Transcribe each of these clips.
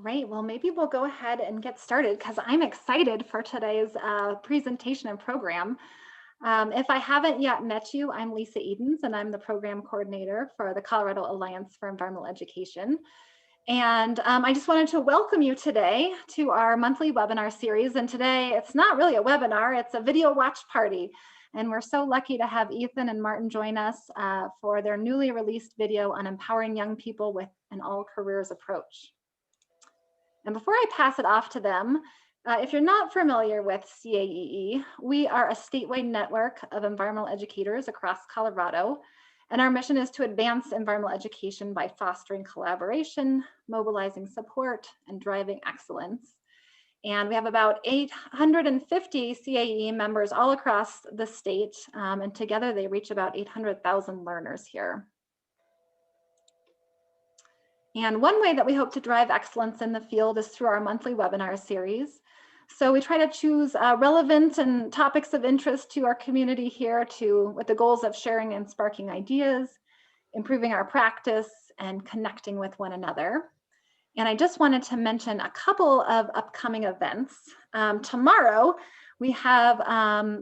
Right, well, maybe we'll go ahead and get started because I'm excited for today's presentation and program. If I haven't yet met you, I'm Lisa Edens, and I'm the program coordinator for the Colorado Alliance for Environmental Education. And I just wanted to welcome you today to our monthly webinar series. And today it's not really a webinar, it's a video watch party. And we're so lucky to have Ethan and Martin join us for their newly released video on empowering young people with an all careers approach. And before I pass it off to them, if you're not familiar with CAEE, we are a statewide network of environmental educators across Colorado. And our mission is to advance environmental education by fostering collaboration, mobilizing support, and driving excellence. And we have about 850 CAEE members all across the state, and together they reach about 800,000 learners here. And one way that we hope to drive excellence in the field is through our monthly webinar series. So we try to choose relevant and topics of interest to our community here with the goals of sharing and sparking ideas, improving our practice, and connecting with one another. And I just wanted to mention a couple of upcoming events. Tomorrow, we have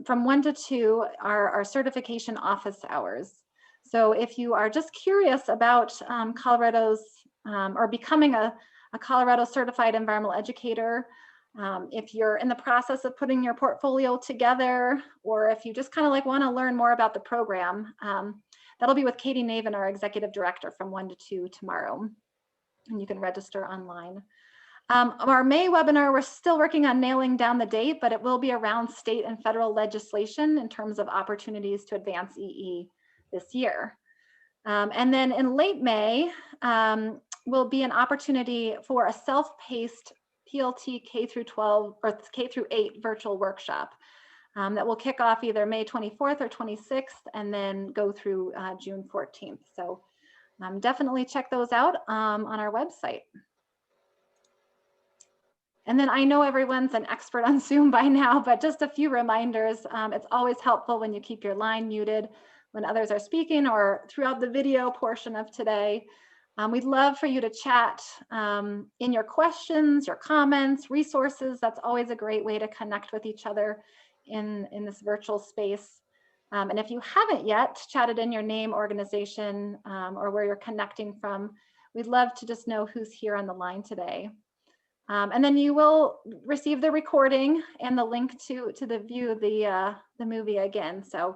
from 1 to 2 our certification office hours. So if you are just curious about Colorado's or becoming a Colorado certified environmental educator, if you're in the process of putting your portfolio together, or if you just kind of like want to learn more about the program, that'll be with Katie Navin, our executive director, from 1 to 2 tomorrow. And you can register online. Our May webinar, we're still working on nailing down the date, but it will be around state and federal legislation in terms of opportunities to advance EE this year. And then in late May, will be an opportunity for a self-paced PLT K through 12 or K through 8 virtual workshop that will kick off either May 24th or 26th and then go through June 14th. So definitely check those out on our website. And then I know everyone's an expert on Zoom by now, but just a few reminders. It's always helpful when you keep your line muted when others are speaking or throughout the video portion of today. We'd love for you to chat in your questions, your comments, resources. That's always a great way to connect with each other in this virtual space. And if you haven't yet chatted in your name, organization, or where you're connecting from, we'd love to just know who's here on the line today. And then you will receive the recording and the link to view the movie again. So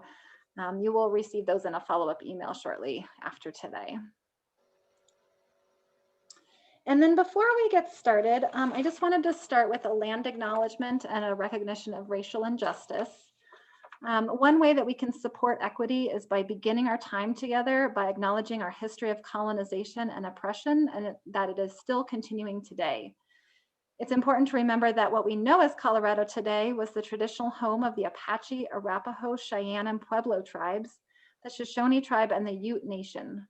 you will receive those in a follow-up email shortly after today. And then before we get started, I just wanted to start with a land acknowledgement and a recognition of racial injustice. One way that we can support equity is by beginning our time together by acknowledging our history of colonization and oppression, and that it is still continuing today. It's important to remember that what we know as Colorado today was the traditional home of the Apache, Arapaho, Cheyenne, and Pueblo tribes, the Shoshone tribe, and the Ute Nation.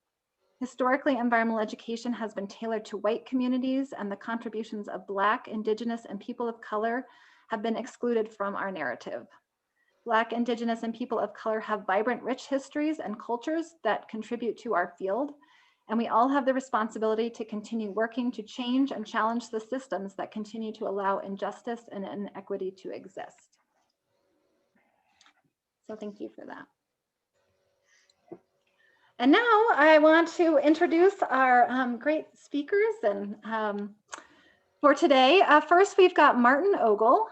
Historically, environmental education has been tailored to white communities, and the contributions of Black, Indigenous, and people of color have been excluded from our narrative. Black, Indigenous, and people of color have vibrant, rich histories and cultures that contribute to our field, and we all have the responsibility to continue working to change and challenge the systems that continue to allow injustice and inequity to exist. So thank you for that. And now I want to introduce our great speakers and for today. First, we've got Martin Ogle.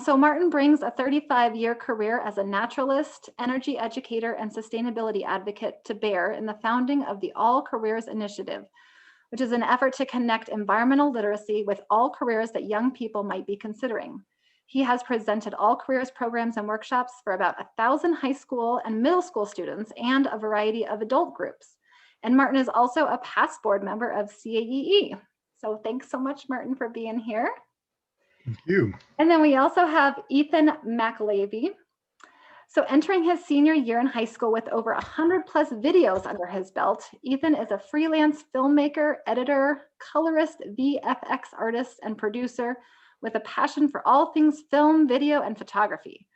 So Martin brings a 35-year career as a naturalist, energy educator, and sustainability advocate to bear in the founding of the All Careers Initiative, which is an effort to connect environmental literacy with all careers that young people might be considering. He has presented all careers programs and workshops for about 1,000 high school and middle school students and a variety of adult groups. And Martin is also a past board member of CAEE. So thanks so much, Martin, for being here. Thank you. And then we also have Ethan McAlavey. So entering his senior year in high school with over 100+ videos under his belt, Ethan is a freelance filmmaker, editor, colorist, VFX artist, and producer with a passion for all things film, video, and photography.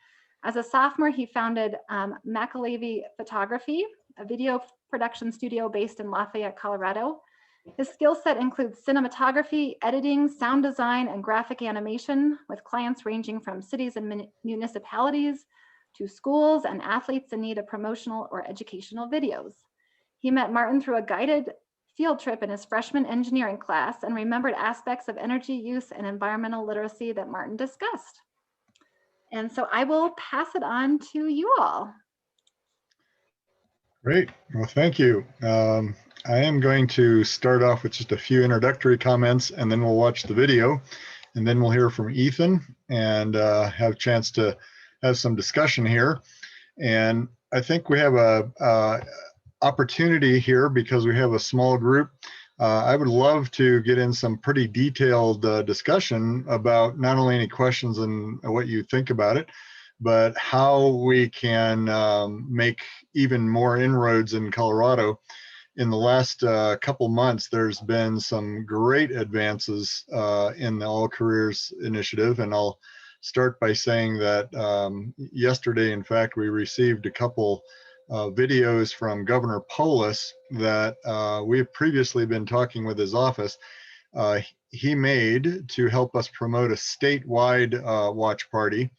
As a sophomore, he founded McAlavey Photography, a video production studio based in Lafayette, Colorado. His skill set includes cinematography, editing, sound design, and graphic animation, with clients ranging from cities and municipalities to schools and athletes in need of promotional or educational videos. He met Martin through a guided field trip in his freshman engineering class and remembered aspects of energy use and environmental literacy that Martin discussed. And so I will pass it on to you all. Great. Well, thank you. I am going to start off with just a few introductory comments, and then we'll watch the video, and then we'll hear from Ethan and have a chance to have some discussion here. And I think we have a opportunity here because we have a small group. I would love to get in some pretty detailed discussion about not only any questions and what you think about it, but how we can make even more inroads in Colorado. In the last couple months, there's been some great advances in the All Careers Initiative, and I'll start by saying that yesterday, in fact, we received a couple videos from Governor Polis that we've previously been talking with his office. He made to help us promote a statewide watch party.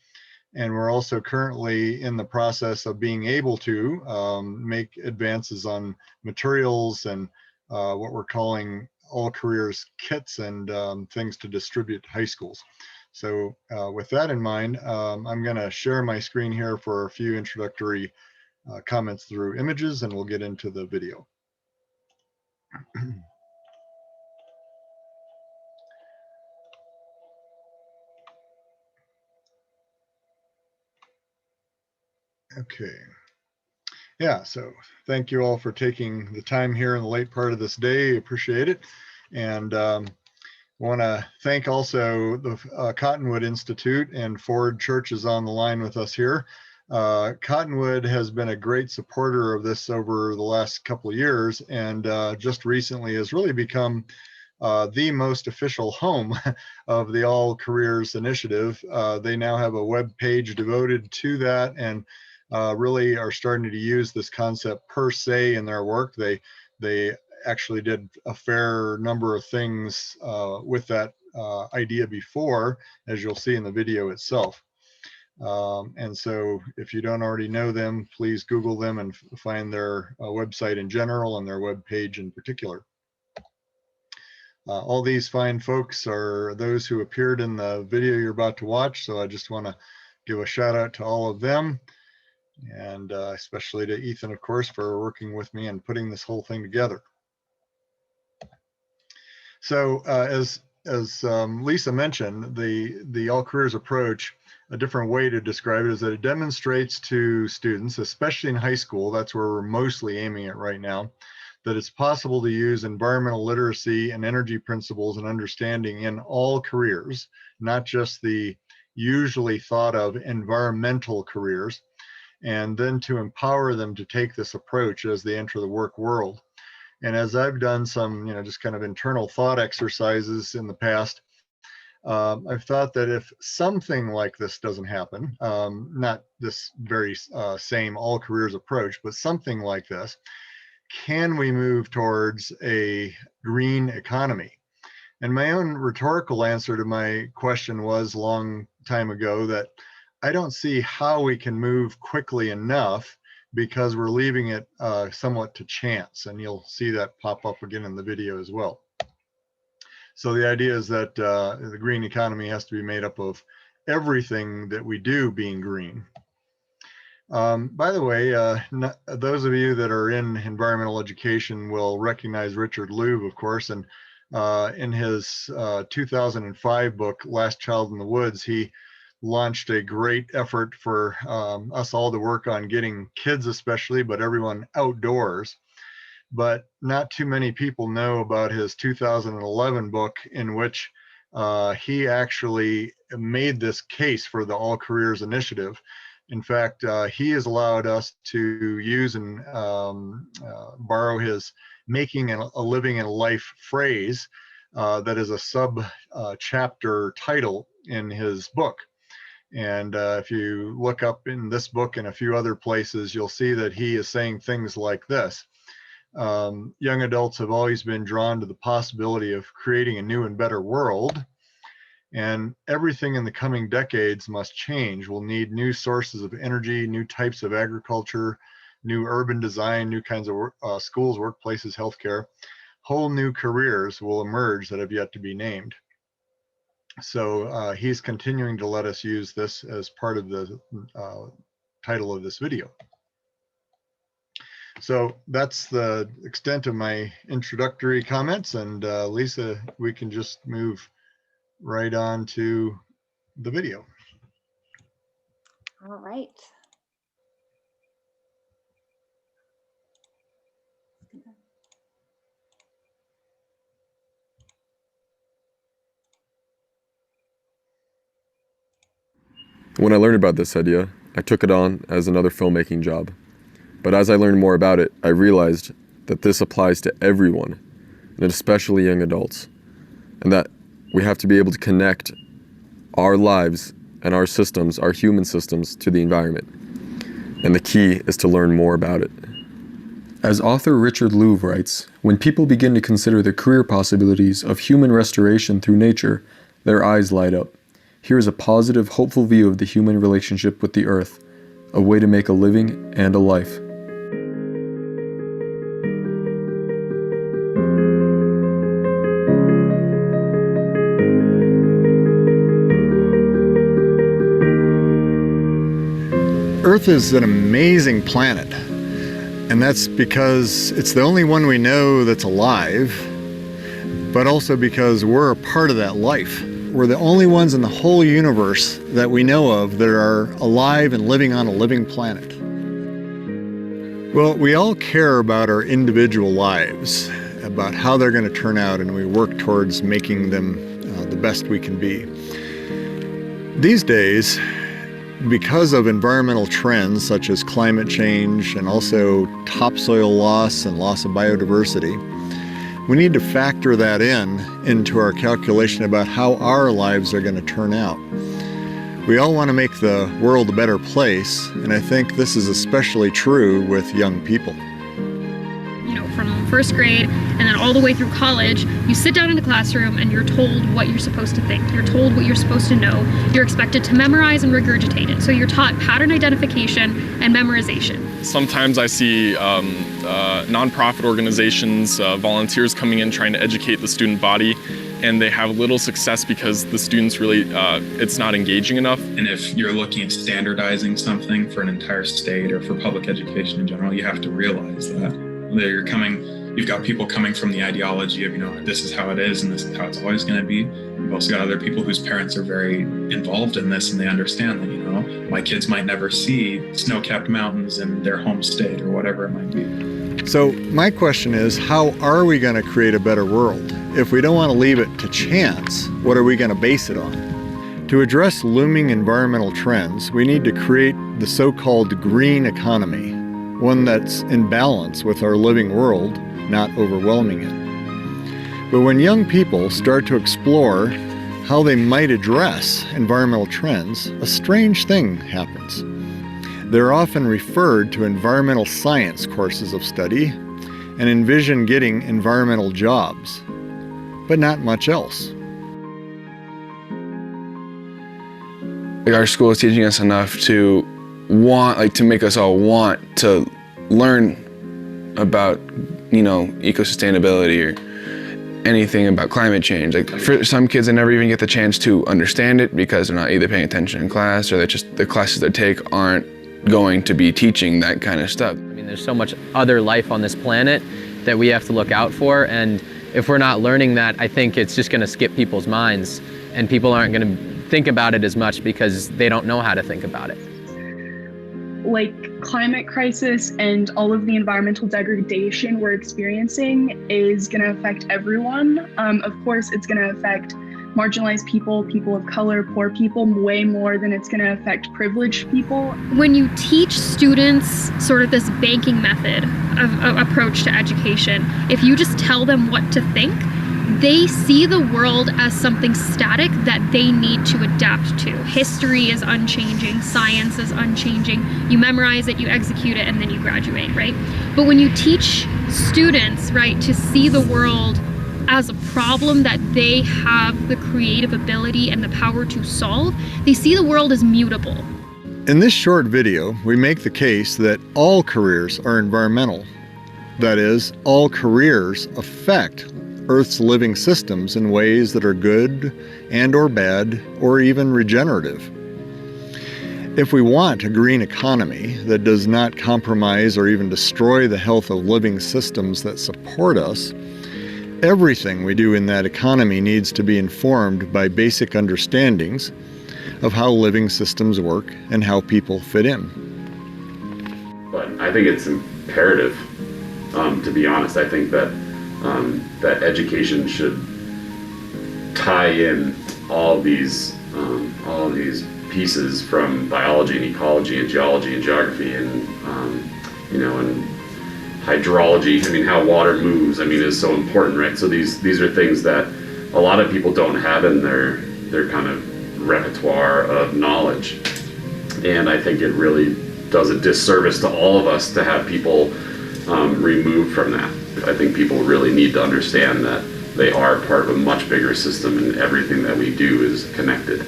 And we're also currently in the process of being able to make advances on materials and what we're calling all careers kits and things to distribute to high schools. So with that in mind, I'm going to share my screen here for a few introductory comments through images, and we'll get into the video. Okay. Yeah, so thank you all for taking the time here in the late part of this day. Appreciate it. And want to thank also the Cottonwood Institute, and Ford Church is on the line with us here. Cottonwood has been a great supporter of this over the last couple of years, and just recently has really become the most official home of the All Careers Initiative. They now have a web page devoted to that, and really are starting to use this concept per se in their work. They actually did a fair number of things with that idea before, as you'll see in the video itself. And so if you don't already know them, please Google them and find their website in general and their web page in particular. All these fine folks are those who appeared in the video you're about to watch, so I just want to give a shout out to all of them, and especially to Ethan, of course, for working with me and putting this whole thing together. So as Lisa mentioned, the All Careers approach, a different way to describe it is that it demonstrates to students, especially in high school, that's where we're mostly aiming at right now, that it's possible to use environmental literacy and energy principles and understanding in all careers, not just the usually thought of environmental careers, and then to empower them to take this approach as they enter the work world. And as I've done some, just kind of internal thought exercises in the past, I've thought that if something like this doesn't happen, not this very same all careers approach, but something like this, can we move towards a green economy? And my own rhetorical answer to my question was a long time ago that I don't see how we can move quickly enough, because we're leaving it somewhat to chance. And you'll see that pop up again in the video as well. So the idea is that the green economy has to be made up of everything that we do being green. By the way, those of you that are in environmental education will recognize Richard Louv, of course, and in his 2005 book, Last Child in the Woods, he launched a great effort for us all to work on getting kids especially, but everyone outdoors. But not too many people know about his 2011 book, in which he actually made this case for the All Careers Initiative. In fact, he has allowed us to use and borrow his making a living in life phrase that is a sub-chapter title in his book. And if you look up in this book and a few other places, you'll see that he is saying things like this. young adults have always been drawn to the possibility of creating a new and better world. And everything in the coming decades must change. We'll need new sources of energy, new types of agriculture, new urban design, new kinds of schools, workplaces, healthcare. Whole new careers will emerge that have yet to be named. So he's continuing to let us use this as part of the title of this video. So that's the extent of my introductory comments. And Lisa, we can just move right on to the video. All right. When I learned about this idea, I took it on as another filmmaking job. But as I learned more about it, I realized that this applies to everyone, and especially young adults, and that we have to be able to connect our lives and our systems, our human systems, to the environment. And the key is to learn more about it. As author Richard Louv writes, when people begin to consider the career possibilities of human restoration through nature, their eyes light up. Here is a positive, hopeful view of the human relationship with the earth, a way to make a living and a life. Earth is an amazing planet, and that's because it's the only one we know that's alive, but also because we're a part of that life. We're the only ones in the whole universe that we know of that are alive and living on a living planet. Well, we all care about our individual lives, about how they're going to turn out, and we work towards making them the best we can be. These days, because of environmental trends such as climate change and also topsoil loss and loss of biodiversity, we need to factor that into our calculation about how our lives are going to turn out. We all want to make the world a better place, and I think this is especially true with young people. You know, from first grade and then all the way through college, you sit down in a classroom and you're told what you're supposed to think. You're told what you're supposed to know. You're expected to memorize and regurgitate it. So you're taught pattern identification and memorization. Sometimes I see nonprofit organizations, volunteers coming in trying to educate the student body, and they have little success because the students really, it's not engaging enough. And if you're looking at standardizing something for an entire state or for public education in general, you have to realize that you've got people coming from the ideology of, you know, this is how it is and this is how it's always going to be. You've also got other people whose parents are very involved in this, and they understand that, you know, my kids might never see snow-capped mountains in their home state or whatever it might be. So my question is, how are we going to create a better world? If we don't want to leave it to chance, what are we going to base it on? To address looming environmental trends, we need to create the so-called green economy, one that's in balance with our living world, not overwhelming it. But when young people start to explore how they might address environmental trends, a strange thing happens. They're often referred to environmental science courses of study and envision getting environmental jobs, but not much else. Our school is teaching us enough to to make us all want to learn about, you know, eco-sustainability or anything about climate change. Like, for some kids, they never even get the chance to understand it because they're not either paying attention in class, or the classes they take aren't going to be teaching that kind of stuff. I mean, there's so much other life on this planet that we have to look out for, and if we're not learning that, I think it's just going to skip people's minds, and people aren't going to think about it as much because they don't know how to think about it. Like, climate crisis and all of the environmental degradation we're experiencing is going to affect everyone. Of course, it's going to affect marginalized people, people of color, poor people, way more than it's going to affect privileged people. When you teach students sort of this banking method of approach to education, if you just tell them what to think, they see the world as something static that they need to adapt to. History is unchanging, science is unchanging. You memorize it, you execute it, and then you graduate, right? But when you teach students, right, to see the world as a problem that they have the creative ability and the power to solve. They see the world as mutable. In this short video, we make the case that all careers are environmental. That is, all careers affect Earth's living systems in ways that are good and or bad or even regenerative. If we want a green economy that does not compromise or even destroy the health of living systems that support us, everything we do in that economy needs to be informed by basic understandings of how living systems work and how people fit in. But I think it's imperative, to be honest. I think that that education should tie in all these pieces from biology and ecology and geology and geography and and hydrology. I mean, how water moves, is so important, right? So these are things that a lot of people don't have in their kind of repertoire of knowledge. And I think it really does a disservice to all of us to have people removed from that. I think people really need to understand that they are part of a much bigger system and everything that we do is connected.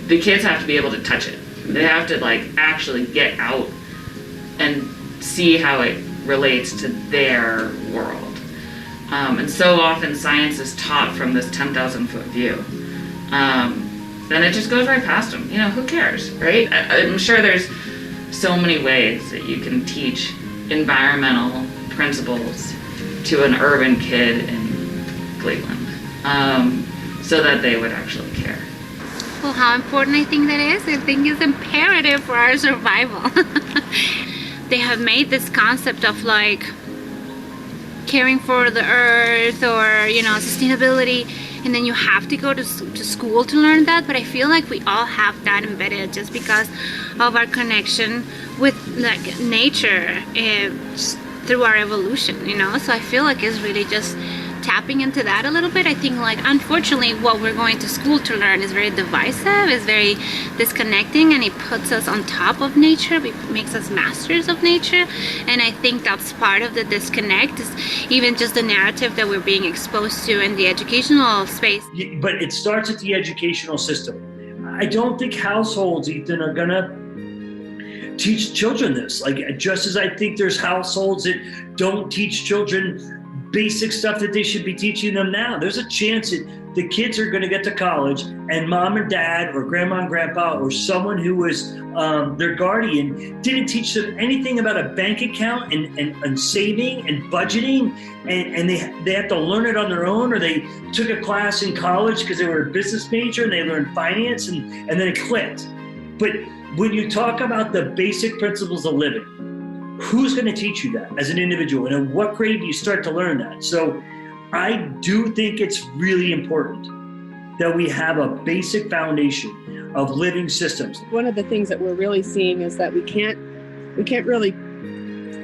The kids have to be able to touch it. They have to actually get out and see how it relates to their world. And so often science is taught from this 10,000-foot view. Then it just goes right past them. Who cares, right? I'm sure there's so many ways that you can teach environmental principles to an urban kid in Cleveland, so that they would actually care. Well, how important I think that is? I think it's imperative for our survival. They have made this concept of caring for the earth or, sustainability, and then you have to go to school to learn that. But I feel like we all have that embedded just because of our connection with nature just through our evolution, So I feel like it's really just tapping into that a little bit. I think unfortunately what we're going to school to learn is very divisive, is very disconnecting, and it puts us on top of nature. It makes us masters of nature, and I think that's part of the disconnect, is even just the narrative that we're being exposed to in the educational space. But it starts at the educational system. I don't think households, Ethan, are gonna teach children this. Just as I think there's households that don't teach children basic stuff that they should be teaching them now. There's a chance that the kids are going to get to college and mom and dad or grandma and grandpa or someone who was their guardian didn't teach them anything about a bank account and saving and budgeting, and they have to learn it on their own, or they took a class in college because they were a business major and they learned finance and then it clicked. But when you talk about the basic principles of living, who's going to teach you that as an individual? And in what grade do you start to learn that? So I do think it's really important that we have a basic foundation of living systems. One of the things that we're really seeing is that we can't really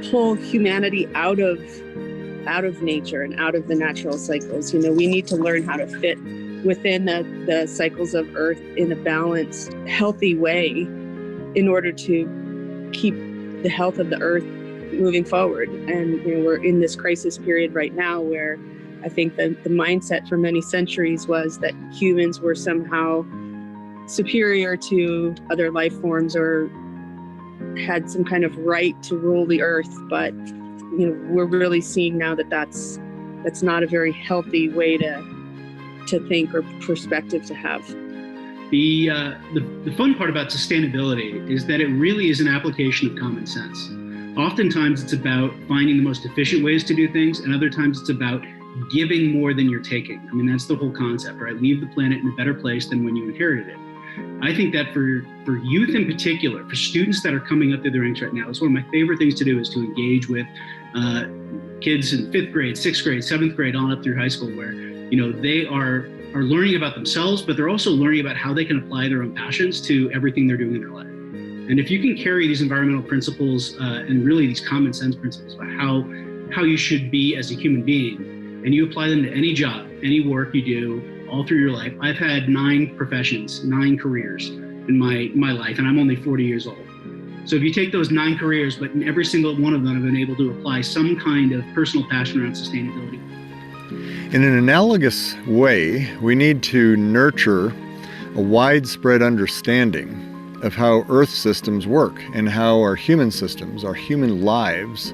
pull humanity out of nature and out of the natural cycles. We need to learn how to fit within the cycles of Earth in a balanced, healthy way in order to keep the health of the earth moving forward. And we're in this crisis period right now where I think that the mindset for many centuries was that humans were somehow superior to other life forms or had some kind of right to rule the earth. But we're really seeing now that that's not a very healthy way to think or perspective to have. The fun part about sustainability is that it really is an application of common sense. Oftentimes it's about finding the most efficient ways to do things, and other times it's about giving more than you're taking. That's the whole concept, right? Leave the planet in a better place than when you inherited it. I think that for youth in particular, for students that are coming up through the ranks right now, it's one of my favorite things to do is to engage with kids in 5th grade, 6th grade, 7th grade, on up through high school, where they are learning about themselves, but they're also learning about how they can apply their own passions to everything they're doing in their life. And if you can carry these environmental principles and really these common sense principles about how you should be as a human being, and you apply them to any job, any work you do all through your life. I've had 9 professions, 9 careers in my life, and I'm only 40 years old. So if you take those 9 careers, but in every single one of them have been able to apply some kind of personal passion around sustainability. In an analogous way, we need to nurture a widespread understanding of how Earth systems work and how our human systems, our human lives,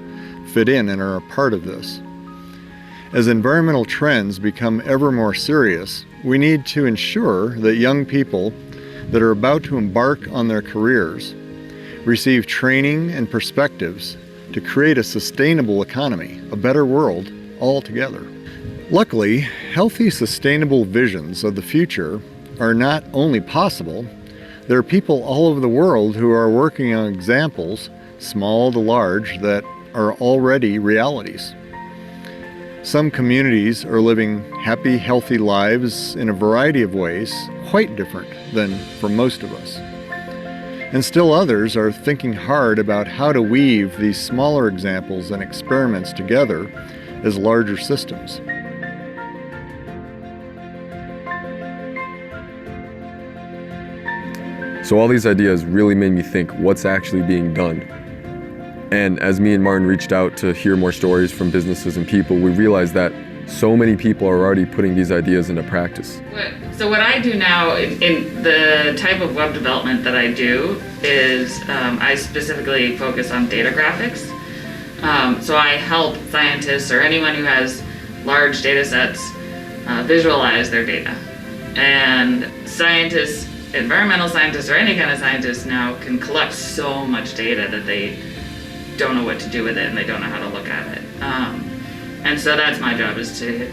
fit in and are a part of this. As environmental trends become ever more serious, we need to ensure that young people that are about to embark on their careers receive training and perspectives to create a sustainable economy, a better world altogether. Luckily, healthy, sustainable visions of the future are not only possible, there are people all over the world who are working on examples, small to large, that are already realities. Some communities are living happy, healthy lives in a variety of ways, quite different than for most of us. And still others are thinking hard about how to weave these smaller examples and experiments together as larger systems. So all these ideas really made me think what's actually being done. And as me and Martin reached out to hear more stories from businesses and people, we realized that so many people are already putting these ideas into practice. So what I do now in the type of web development that I do is I specifically focus on data graphics. So I help scientists or anyone who has large data sets visualize their data. And scientists, environmental scientists or any kind of scientist now can collect so much data that they don't know what to do with it and they don't know how to look at it. And so that's my job, is to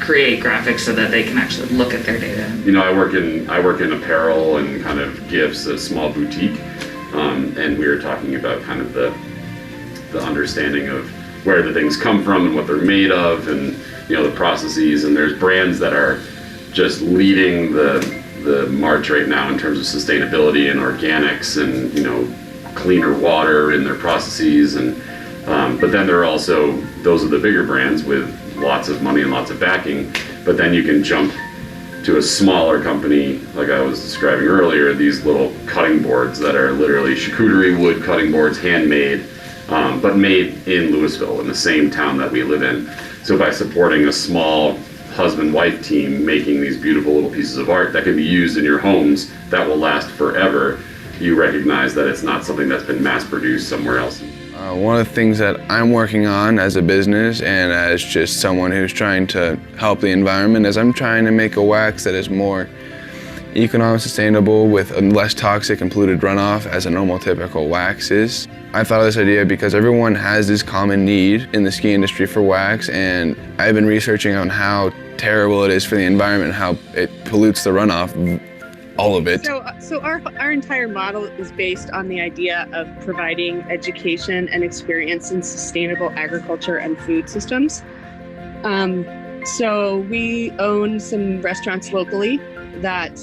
create graphics so that they can actually look at their data. You know, I work in apparel and kind of gifts, a small boutique, and we were talking about kind of the understanding of where the things come from and what they're made of, and you know, the processes. And there's brands that are just leading the march right now in terms of sustainability and organics and, you know, cleaner water in their processes. And but then there are also, those are the bigger brands with lots of money and lots of backing. But then you can jump to a smaller company, like I was describing earlier, these little cutting boards that are literally charcuterie wood cutting boards, handmade, but made in Louisville, in the same town that we live in. So by supporting a small husband-wife team making these beautiful little pieces of art that can be used in your homes that will last forever, you recognize that it's not something that's been mass-produced somewhere else. One of the things that I'm working on as a business and as just someone who's trying to help the environment is I'm trying to make a wax that is more economic, sustainable, with a less toxic and polluted runoff as a normal typical wax is. I thought of this idea because everyone has this common need in the ski industry for wax, and I've been researching on how terrible it is for the environment, how it pollutes the runoff, all of it. So our entire model is based on the idea of providing education and experience in sustainable agriculture and food systems. So we own some restaurants locally that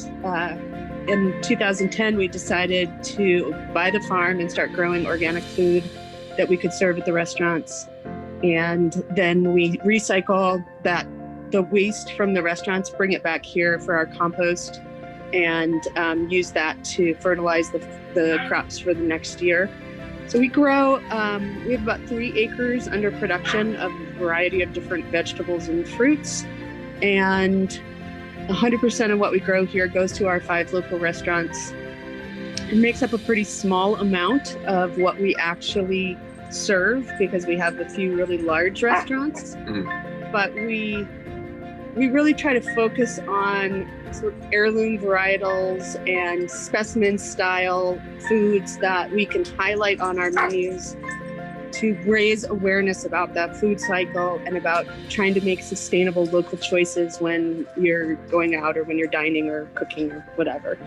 in 2010 we decided to buy the farm and start growing organic food that we could serve at the restaurants. And then we recycle the waste from the restaurants, bring it back here for our compost, and use that to fertilize the crops for the next year. So we grow, we have about 3 acres under production of a variety of different vegetables and fruits. And 100% of what we grow here goes to our 5 local restaurants. It makes up a pretty small amount of what we actually serve because we have a few really large restaurants. Mm-hmm. But we really try to focus on sort of heirloom varietals and specimen style foods that we can highlight on our menus to raise awareness about that food cycle and about trying to make sustainable local choices when you're going out or when you're dining or cooking or whatever.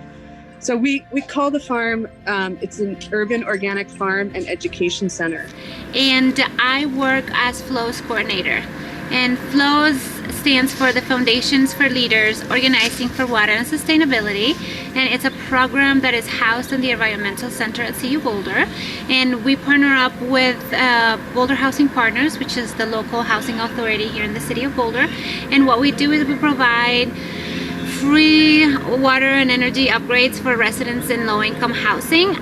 So we call the farm, it's an urban organic farm and education center. And I work as FLOWS coordinator. And FLOWS stands for the Foundations for Leaders Organizing for Water and Sustainability, and it's a program that is housed in the Environmental Center at CU Boulder. And we partner up with Boulder Housing Partners, which is the local housing authority here in the city of Boulder. And what we do is we provide free water and energy upgrades for residents in low-income housing.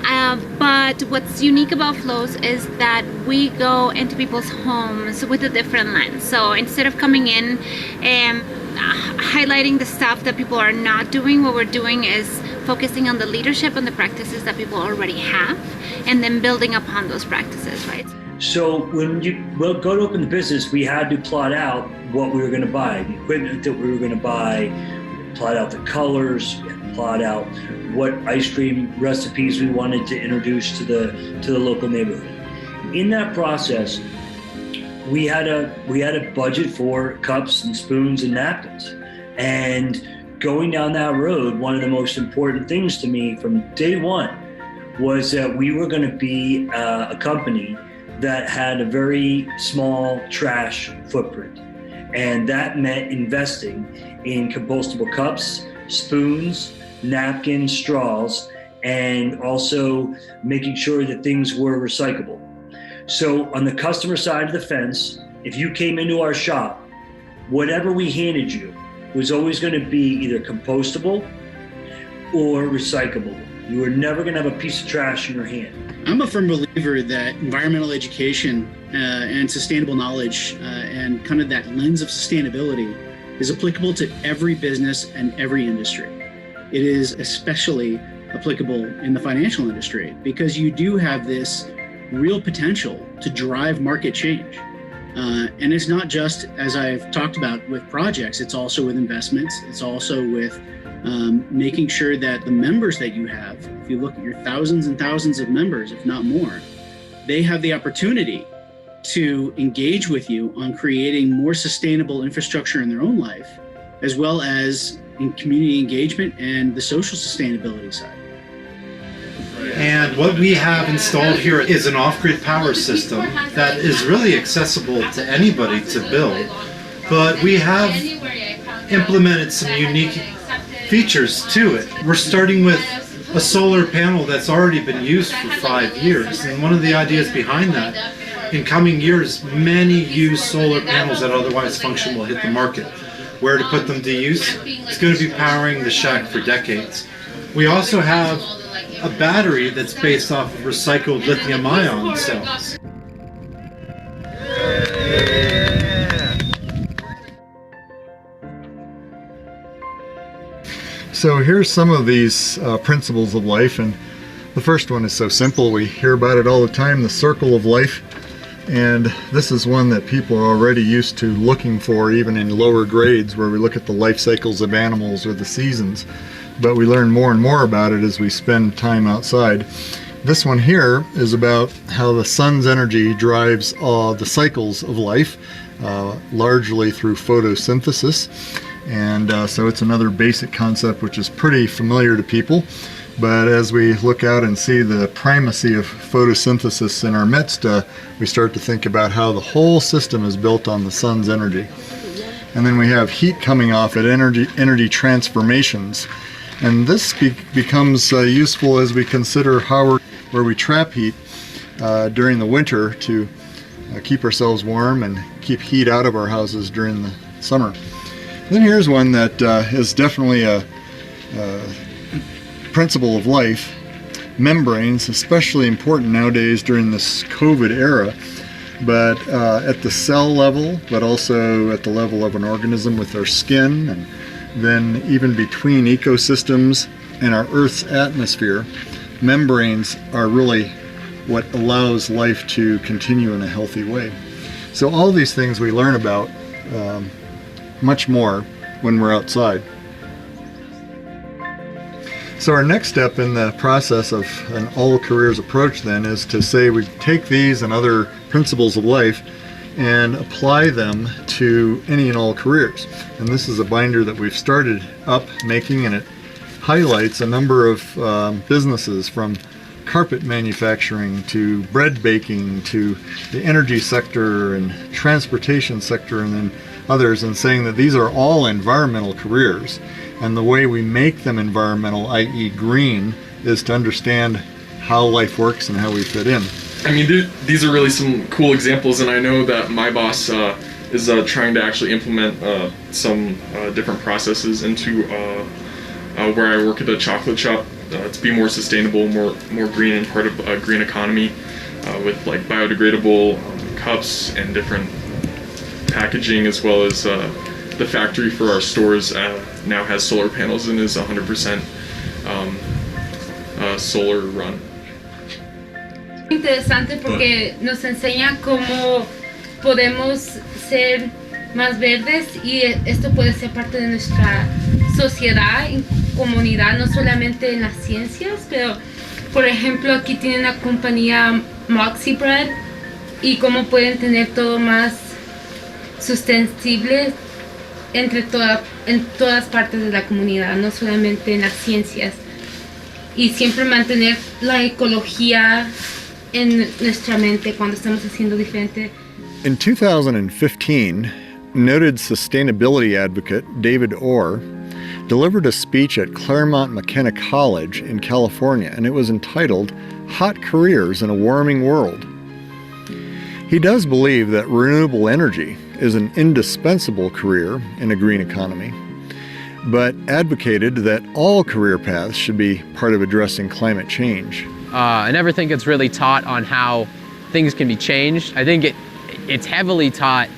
But what's unique about Flows is that we go into people's homes with a different lens. So instead of coming in and highlighting the stuff that people are not doing, what we're doing is focusing on the leadership and the practices that people already have, and then building upon those practices, right? So when you go to open the business, we had to plot out what we were going to buy, the equipment that we were going to buy, plot out the colors, plot out what ice cream recipes we wanted to introduce to the local neighborhood. In that process, we had a budget for cups and spoons and napkins. And going down that road, one of the most important things to me from day one was that we were going to be a company that had a very small trash footprint. And that meant investing in compostable cups, spoons, napkins, straws, and also making sure that things were recyclable. So on the customer side of the fence, if you came into our shop, whatever we handed you was always going to be either compostable or recyclable. You were never going to have a piece of trash in your hand. I'm a firm believer that environmental education and sustainable knowledge and kind of that lens of sustainability is applicable to every business and every industry. It is especially applicable in the financial industry because you do have this real potential to drive market change. And it's not just, as I've talked about, with projects, it's also with investments. It's also with making sure that the members that you have, if you look at your thousands and thousands of members, if not more, they have the opportunity to engage with you on creating more sustainable infrastructure in their own life, as well as in community engagement and the social sustainability side. And what we have installed here is an off-grid power system that is really accessible to anybody to build, but we have implemented some unique features to it. We're starting with a solar panel that's already been used for 5 years, and one of the ideas behind that, in coming years, many used solar panels that otherwise function will hit the market. Where to put them to use? It's going to be powering the shack for decades. We also have a battery that's based off of recycled lithium-ion cells. So here's some of these principles of life, and the first one is so simple. We hear about it all the time, the circle of life. And this is one that people are already used to looking for, even in lower grades where we look at the life cycles of animals or the seasons. But we learn more and more about it as we spend time outside. This one here is about how the sun's energy drives the cycles of life, largely through photosynthesis. And so it's another basic concept which is pretty familiar to people. But as we look out and see the primacy of photosynthesis in our midst, we start to think about how the whole system is built on the sun's energy. And then we have heat coming off at energy transformations. And this becomes useful as we consider where we trap heat during the winter to keep ourselves warm and keep heat out of our houses during the summer. Then here's one that is definitely a principle of life. Membranes, especially important nowadays during this COVID era, but at the cell level, but also at the level of an organism with our skin, and then even between ecosystems and our Earth's atmosphere, membranes are really what allows life to continue in a healthy way. So all these things we learn about much more when we're outside. So our next step in the process of an all careers approach then is to say we take these and other principles of life and apply them to any and all careers. And this is a binder that we've started up making, and it highlights a number of businesses from carpet manufacturing to bread baking to the energy sector and transportation sector and then others, and saying that these are all environmental careers. And the way we make them environmental, i.e. green, is to understand how life works and how we fit in. I mean, these are really some cool examples, and I know that my boss is trying to actually implement some different processes into where I work at a chocolate shop to be more sustainable, more green and part of a green economy with like biodegradable cups and different packaging, as well as the factory for our stores now has solar panels and is 100% solar run. Interesante porque nos enseña cómo podemos ser más verdes y esto puede ser parte de nuestra sociedad y comunidad, no solamente en las ciencias, pero por ejemplo aquí tienen la compañía Moxie Bread y cómo pueden tener todo más sostenible en todas partes de la comunidad, no solamente en las ciencias, y siempre mantener la ecología en nuestra mente cuando estamos haciendo diferente. In 2015, noted sustainability advocate David Orr delivered a speech at Claremont McKenna College in California, and it was entitled Hot Careers in a Warming World. He does believe that renewable energy is an indispensable career in a green economy, but advocated that all career paths should be part of addressing climate change. I never think it's really taught on how things can be changed. I think it's heavily taught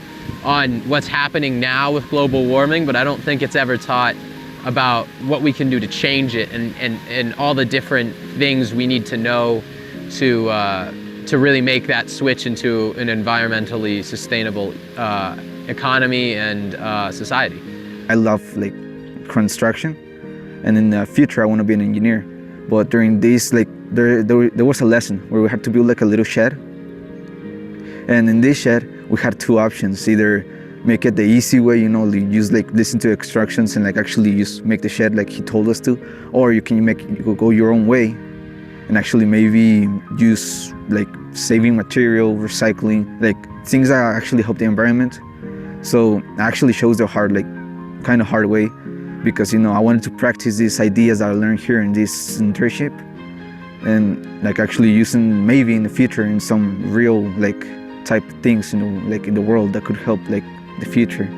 on what's happening now with global warming, but I don't think it's ever taught about what we can do to change it and all the different things we need to know to really make that switch into an environmentally sustainable economy and society. I love like construction, and in the future I want to be an engineer. But during this, like there was a lesson where we had to build like a little shed, and in this shed we had two options: either make it the easy way, you know, use like listen to instructions and like actually just make the shed like he told us to, or you can go your own way and actually maybe use like saving material, recycling, like things that actually help the environment. So it actually shows the kind of hard way, because you know I wanted to practice these ideas that I learned here in this internship, and like actually using maybe in the future in some real like type things, you know, like in the world that could help like the future.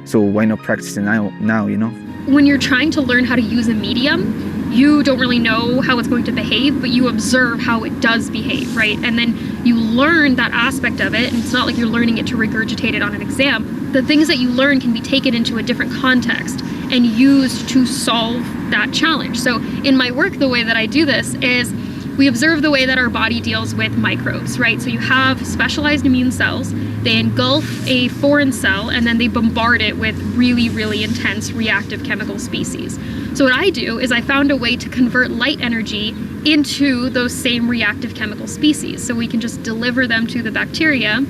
So why not practice it now, you know? When you're trying to learn how to use a medium, you don't really know how it's going to behave, but you observe how it does behave, right? And then you learn that aspect of it, and it's not like you're learning it to regurgitate it on an exam. The things that you learn can be taken into a different context and used to solve that challenge. So in my work, the way that I do this is we observe the way that our body deals with microbes, right? So you have specialized immune cells, they engulf a foreign cell, and then they bombard it with really, really intense reactive chemical species. So what I do is I found a way to convert light energy into those same reactive chemical species. So we can just deliver them to the bacteria,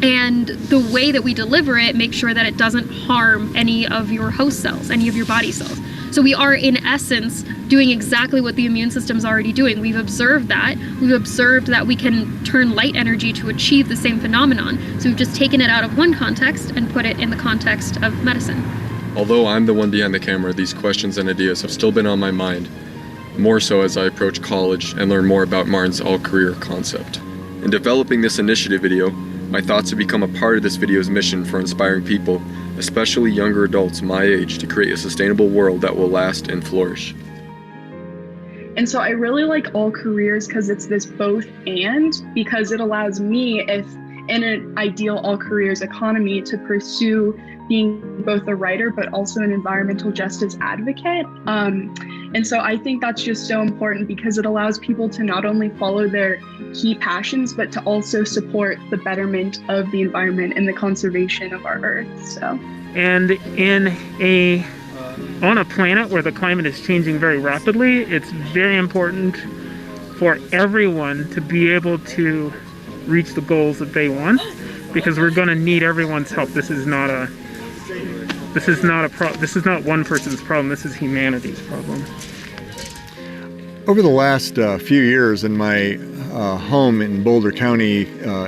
and the way that we deliver it, make sure that it doesn't harm any of your host cells, any of your body cells. So we are in essence doing exactly what the immune system's already doing. We've observed that. We've observed that we can turn light energy to achieve the same phenomenon. So we've just taken it out of one context and put it in the context of medicine. Although I'm the one behind the camera, these questions and ideas have still been on my mind, more so as I approach college and learn more about Martin's all-career concept. In developing this initiative video, my thoughts have become a part of this video's mission for inspiring people, especially younger adults my age, to create a sustainable world that will last and flourish. And so I really like all careers because it's this both and, because it allows me, if in an ideal all careers economy, to pursue being both a writer but also an environmental justice advocate. And so I think that's just so important, because it allows people to not only follow their key passions, but to also support the betterment of the environment and the conservation of our Earth. So. And on a planet where the climate is changing very rapidly, it's very important for everyone to be able to reach the goals that they want, because we're going to need everyone's help. This is not one person's problem. This is humanity's problem. Over the last few years in my home in Boulder County,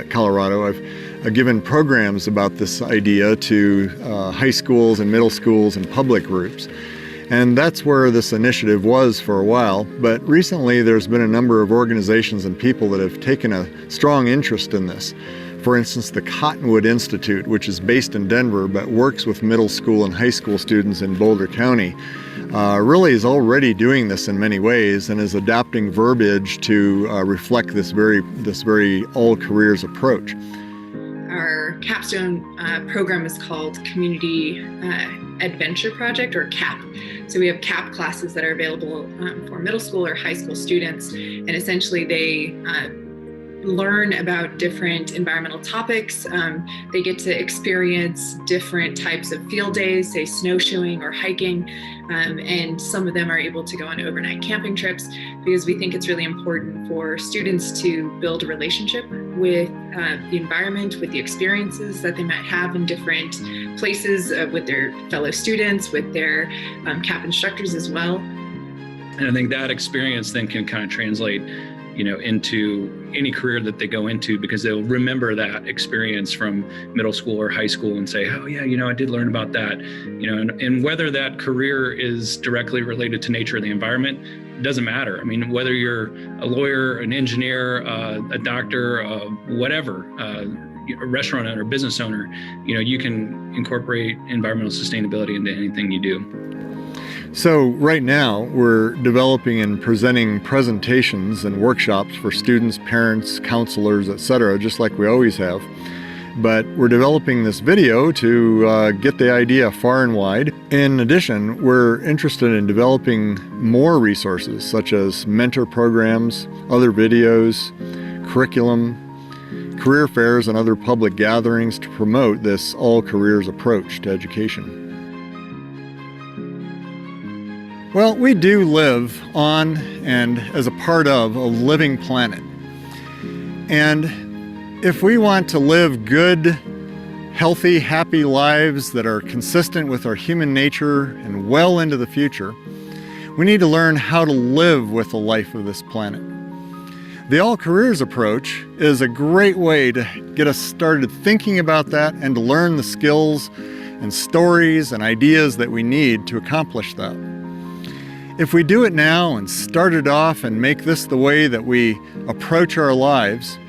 Colorado, I've given programs about this idea to high schools and middle schools and public groups. And that's where this initiative was for a while. But recently there's been a number of organizations and people that have taken a strong interest in this. For instance, the Cottonwood Institute, which is based in Denver but works with middle school and high school students in Boulder County, really is already doing this in many ways and is adapting verbiage to reflect this very all careers approach. Our capstone program is called Community Adventure Project, or CAP. So we have CAP classes that are available for middle school or high school students, and essentially they learn about different environmental topics. They get to experience different types of field days, say snowshoeing or hiking, and some of them are able to go on overnight camping trips, because we think it's really important for students to build a relationship with the environment, with the experiences that they might have in different places, with their fellow students, with their CAP instructors as well. And I think that experience then can kind of translate, into any career that they go into, because they'll remember that experience from middle school or high school and say, oh yeah, I did learn about that, and whether that career is directly related to nature or the environment, doesn't matter. I mean, whether you're a lawyer, an engineer, a doctor, whatever, a restaurant owner, business owner, you can incorporate environmental sustainability into anything you do. So right now we're developing and presenting presentations and workshops for students, parents, counselors, etc., just like we always have. But we're developing this video to get the idea far and wide. In addition, we're interested in developing more resources such as mentor programs, other videos, curriculum, career fairs, and other public gatherings to promote this all careers approach to education. Well, we do live on and as a part of a living planet. And if we want to live good, healthy, happy lives that are consistent with our human nature and well into the future, we need to learn how to live with the life of this planet. The all careers approach is a great way to get us started thinking about that and to learn the skills and stories and ideas that we need to accomplish that. If we do it now and start it off and make this the way that we approach our lives,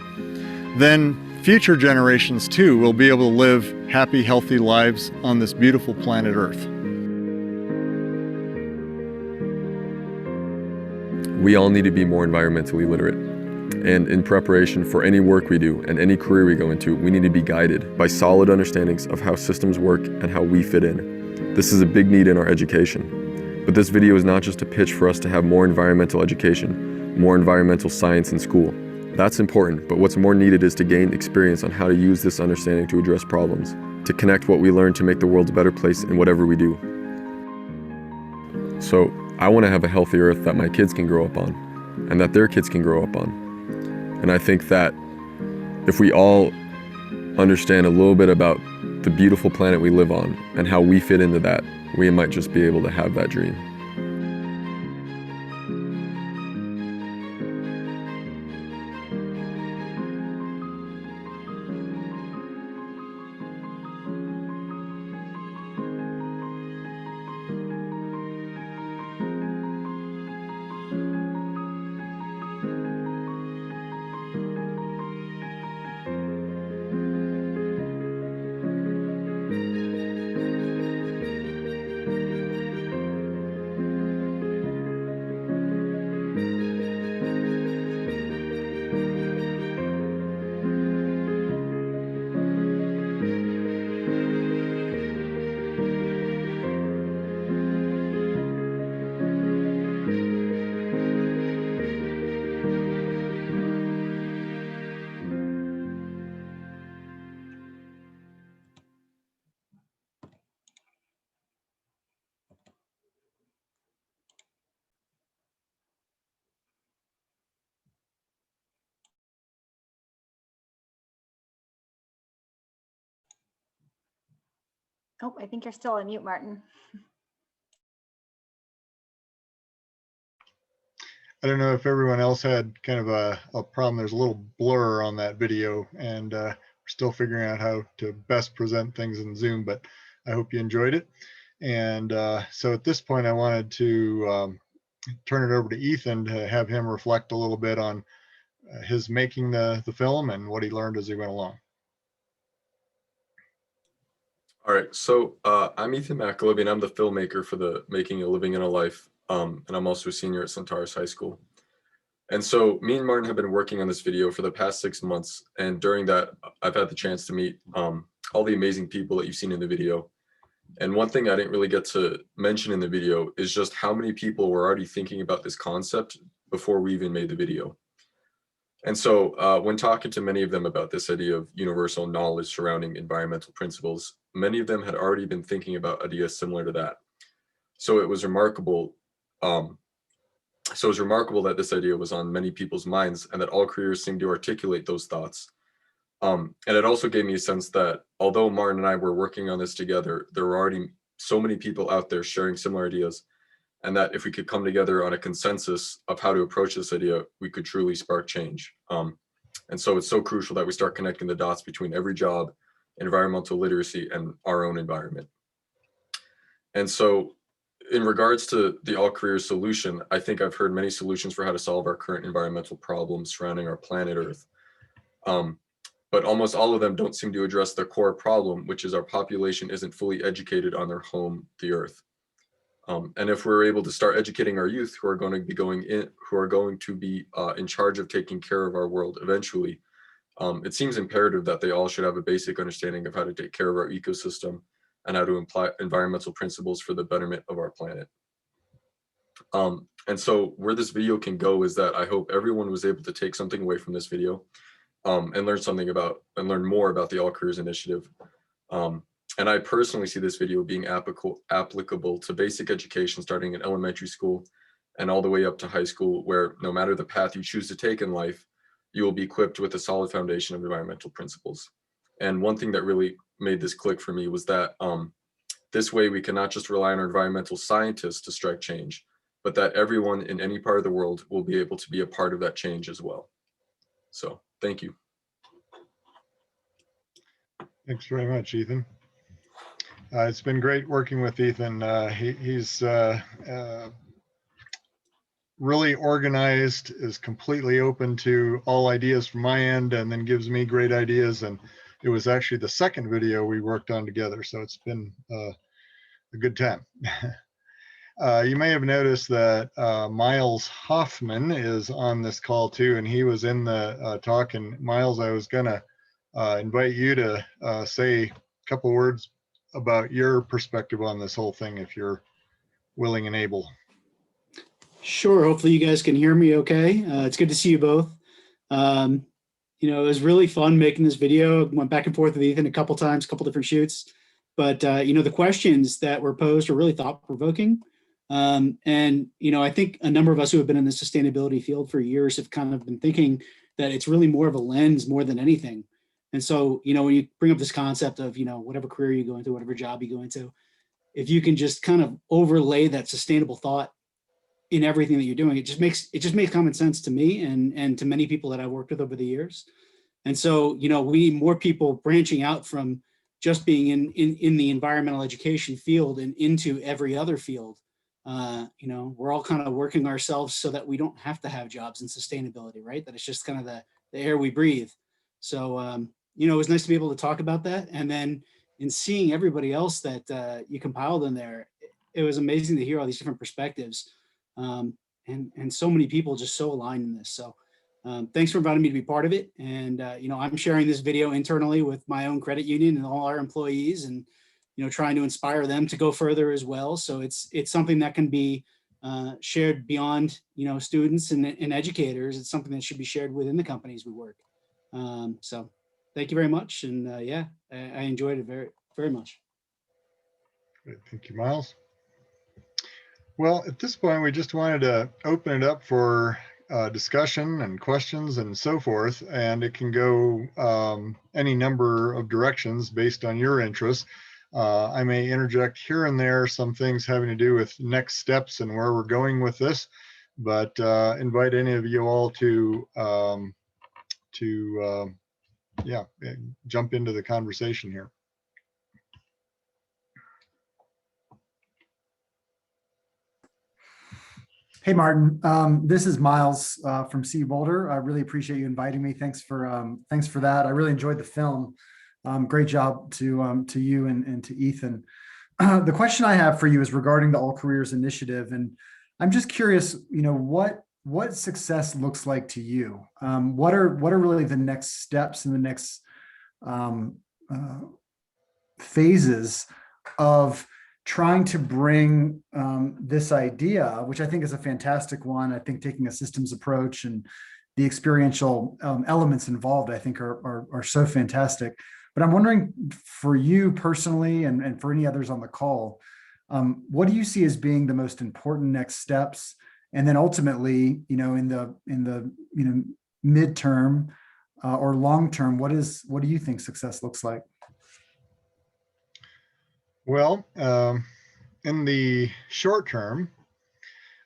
then future generations too will be able to live happy, healthy lives on this beautiful planet Earth. We all need to be more environmentally literate. And in preparation for any work we do and any career we go into, we need to be guided by solid understandings of how systems work and how we fit in. This is a big need in our education. But this video is not just a pitch for us to have more environmental education, more environmental science in school. That's important, but what's more needed is to gain experience on how to use this understanding to address problems, to connect what we learn to make the world a better place in whatever we do. So I want to have a healthy earth that my kids can grow up on, and that their kids can grow up on. And I think that if we all understand a little bit about the beautiful planet we live on and how we fit into that, we might just be able to have that dream. Oh, I think you're still on mute, Martin. I don't know if everyone else had kind of a problem. There's a little blur on that video, and we're still figuring out how to best present things in Zoom, but I hope you enjoyed it. And so at this point, I wanted to turn it over to Ethan to have him reflect a little bit on his making the film and what he learned as he went along. All right, so I'm Ethan McAlevey, and I'm the filmmaker for the Making a Living in a Life, and I'm also a senior at Centaurus High School. And so me and Martin have been working on this video for the past 6 months, and during that, I've had the chance to meet all the amazing people that you've seen in the video. And one thing I didn't really get to mention in the video is just how many people were already thinking about this concept before we even made the video. And so when talking to many of them about this idea of universal knowledge surrounding environmental principles, many of them had already been thinking about ideas similar to that. So it was remarkable. So it was remarkable that this idea was on many people's minds and that all careers seemed to articulate those thoughts. And it also gave me a sense that although Martin and I were working on this together, there were already so many people out there sharing similar ideas, and that if we could come together on a consensus of how to approach this idea, we could truly spark change. And so it's so crucial that we start connecting the dots between every job, environmental literacy, and our own environment. And so in regards to the all careers solution, I think I've heard many solutions for how to solve our current environmental problems surrounding our planet Earth. But almost all of them don't seem to address the core problem, which is our population isn't fully educated on their home, the Earth. And if we're able to start educating our youth who are going to be in charge of taking care of our world eventually, it seems imperative that they all should have a basic understanding of how to take care of our ecosystem and how to apply environmental principles for the betterment of our planet. And so where this video can go is that I hope everyone was able to take something away from this video and learn more about the All Careers Initiative. And I personally see this video being applicable to basic education starting in elementary school and all the way up to high school, where no matter the path you choose to take in life, you will be equipped with a solid foundation of environmental principles. And one thing that really made this click for me was that this way we can not just rely on our environmental scientists to strike change, but that everyone in any part of the world will be able to be a part of that change as well. So thank you. Thanks very much, Ethan. It's been great working with Ethan. He's really organized, is completely open to all ideas from my end, and then gives me great ideas. And it was actually the second video we worked on together, so it's been a good time. You may have noticed that Miles Hoffman is on this call too, and he was in the talk. And Miles, I was gonna invite you to say a couple words about your perspective on this whole thing, if you're willing and able. Sure. Hopefully you guys can hear me okay. It's good to see you both. You know, it was really fun making this video. Went back and forth with Ethan a couple times, a couple different shoots. But, you know, the questions that were posed are really thought-provoking. And, you know, I think a number of us who have been in the sustainability field for years have kind of been thinking that it's really more of a lens more than anything. And so, you know, when you bring up this concept of, you know, whatever career you go into, whatever job you go into, if you can just kind of overlay that sustainable thought in everything that you're doing, it just makes common sense to me and to many people that I've worked with over the years. And so, you know, we need more people branching out from just being in the environmental education field and into every other field. You know, we're all kind of working ourselves so that we don't have to have jobs in sustainability, right? That it's just kind of the air we breathe. So, you know, it was nice to be able to talk about that. And then in seeing everybody else that you compiled in there, it was amazing to hear all these different perspectives. And so many people just so aligned in this. So thanks for inviting me to be part of it. And, you know, I'm sharing this video internally with my own credit union and all our employees and, you know, trying to inspire them to go further as well. So it's something that can be shared beyond, you know, students and educators. It's something that should be shared within the companies we work. So thank you very much. And yeah, I enjoyed it very, very much. Great. Thank you, Miles. Well, at this point, we just wanted to open it up for discussion and questions and so forth, and it can go any number of directions based on your interests. I may interject here and there some things having to do with next steps and where we're going with this, but invite any of you all to yeah, jump into the conversation here. Hey, Martin. This is Miles from C Boulder. I really appreciate you inviting me. Thanks for that. I really enjoyed the film. Great job to you and to Ethan. The question I have for you is regarding the All Careers Initiative, and I'm just curious, what success looks like to you. What are really the next steps and the next phases of trying to bring this idea, which I think is a fantastic one. I think taking a systems approach and the experiential elements involved, I think are so fantastic. But I'm wondering for you personally and for any others on the call, what do you see as being the most important next steps? And then ultimately, in the midterm or long term, what do you think success looks like? Well, in the short term,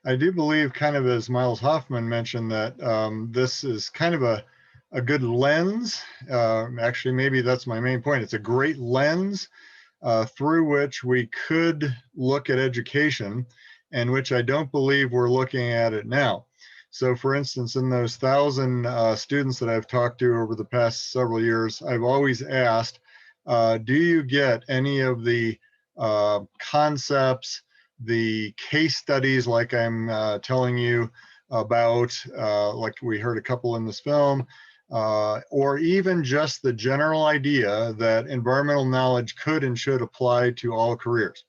I do believe, kind of as Miles Hoffman mentioned, that this is kind of a good lens. Actually, maybe that's my main point. It's a great lens through which we could look at education, and which I don't believe we're looking at it now. So for instance, in those 1,000 students that I've talked to over the past several years, I've always asked, do you get any of the concepts, the case studies like I'm telling you about, like we heard a couple in this film, or even just the general idea that environmental knowledge could and should apply to all careers?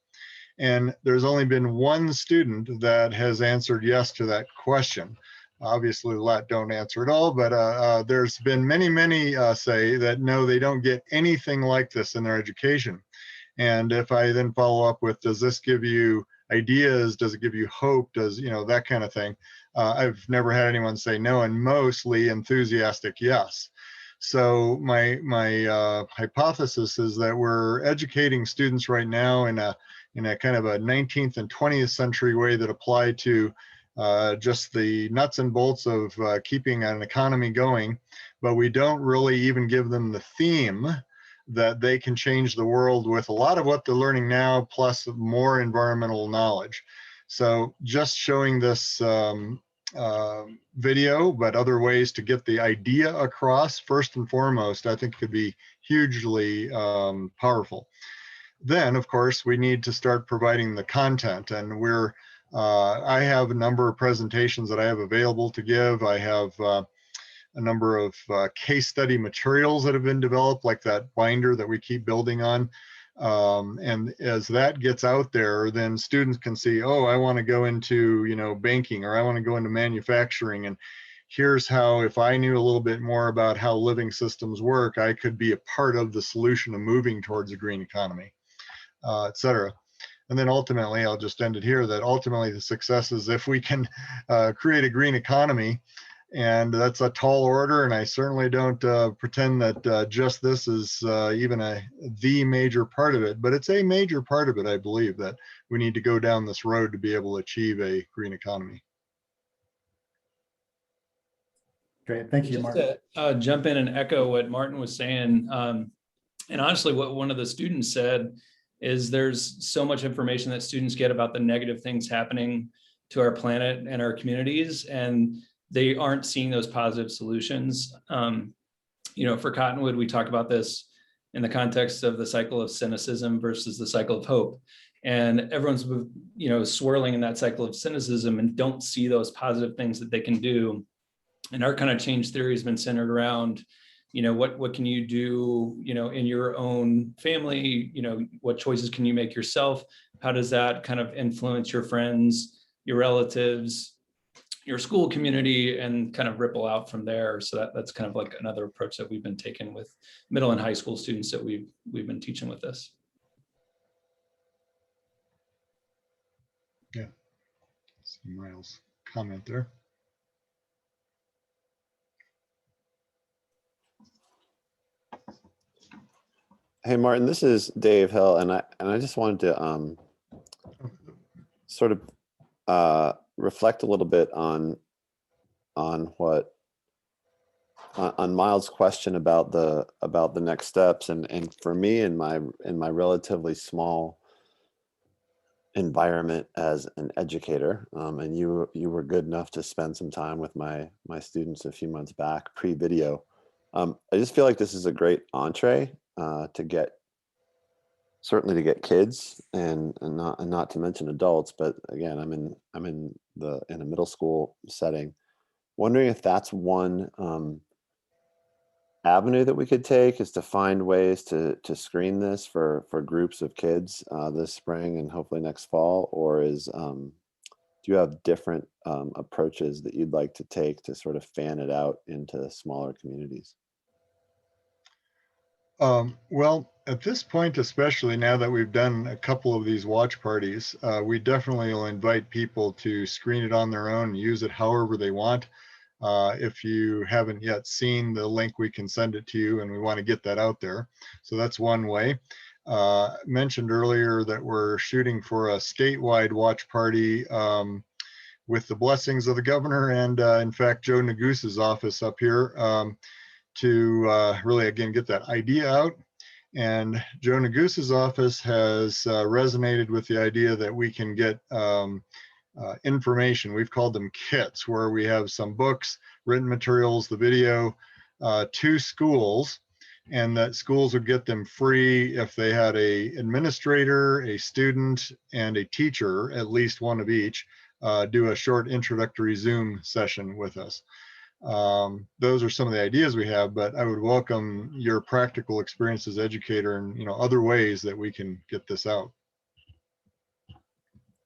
And there's only been one student that has answered yes to that question. Obviously, a lot don't answer at all, but there's been many say that no, they don't get anything like this in their education. And if I then follow up with, does this give you ideas? Does it give you hope? Does, that kind of thing? I've never had anyone say no, and mostly enthusiastic yes. So my hypothesis is that we're educating students right now in a kind of a 19th and 20th century way that apply to just the nuts and bolts of keeping an economy going, but we don't really even give them the theme that they can change the world with a lot of what they're learning now, plus more environmental knowledge. So just showing this video, but other ways to get the idea across, first and foremost, I think could be hugely powerful. Then, of course, we need to start providing the content, and I have a number of presentations that I have available to give. I have a number of case study materials that have been developed, like that binder that we keep building on. And as that gets out there, then students can see, oh, I want to go into, banking, or I want to go into manufacturing. And here's how, if I knew a little bit more about how living systems work, I could be a part of the solution of moving towards a green economy, et cetera. And then ultimately, I'll just end it here, that ultimately the success is if we can create a green economy. And that's a tall order, and I certainly don't pretend that just this is even the major part of it, but it's a major part of it. I believe that we need to go down this road to be able to achieve a green economy. Great, thank you, Martin. Just to jump in and echo what Martin was saying, and honestly, what one of the students said is there's so much information that students get about the negative things happening to our planet and our communities, and they aren't seeing those positive solutions. For Cottonwood, we talk about this in the context of the cycle of cynicism versus the cycle of hope. And everyone's, swirling in that cycle of cynicism and don't see those positive things that they can do. And our kind of change theory has been centered around, what can you do, in your own family, what choices can you make yourself? How does that kind of influence your friends, your relatives, your school community, and kind of ripple out from there? So that's kind of like another approach that we've been taking with middle and high school students that we've been teaching with this. Yeah, see Miles' comment there. Hey Martin, this is Dave Hill, and I just wanted to sort of reflect a little bit on Miles' question about the next steps, and for me in my relatively small environment as an educator, and you were good enough to spend some time with my students a few months back pre-video. I just feel like this is a great entree to get, certainly to get kids and not to mention adults. But again, I'm in a middle school setting, wondering if that's one avenue that we could take, is to find ways to screen this for groups of kids this spring and hopefully next fall, or do you have different approaches that you'd like to take to sort of fan it out into smaller communities? Well, at this point, especially now that we've done a couple of these watch parties, we definitely will invite people to screen it on their own and use it however they want. If you haven't yet seen the link, we can send it to you, and we want to get that out there. So that's one way. Mentioned earlier that we're shooting for a statewide watch party with the blessings of the governor and, in fact, Joe Negus's office up here to really, again, get that idea out. And Joe Negus's office has resonated with the idea that we can get information. We've called them kits, where we have some books, written materials, the video to schools, and that schools would get them free if they had a administrator, a student, and a teacher, at least one of each, do a short introductory Zoom session with us. Those are some of the ideas we have, but I would welcome your practical experience as educator and other ways that we can get this out.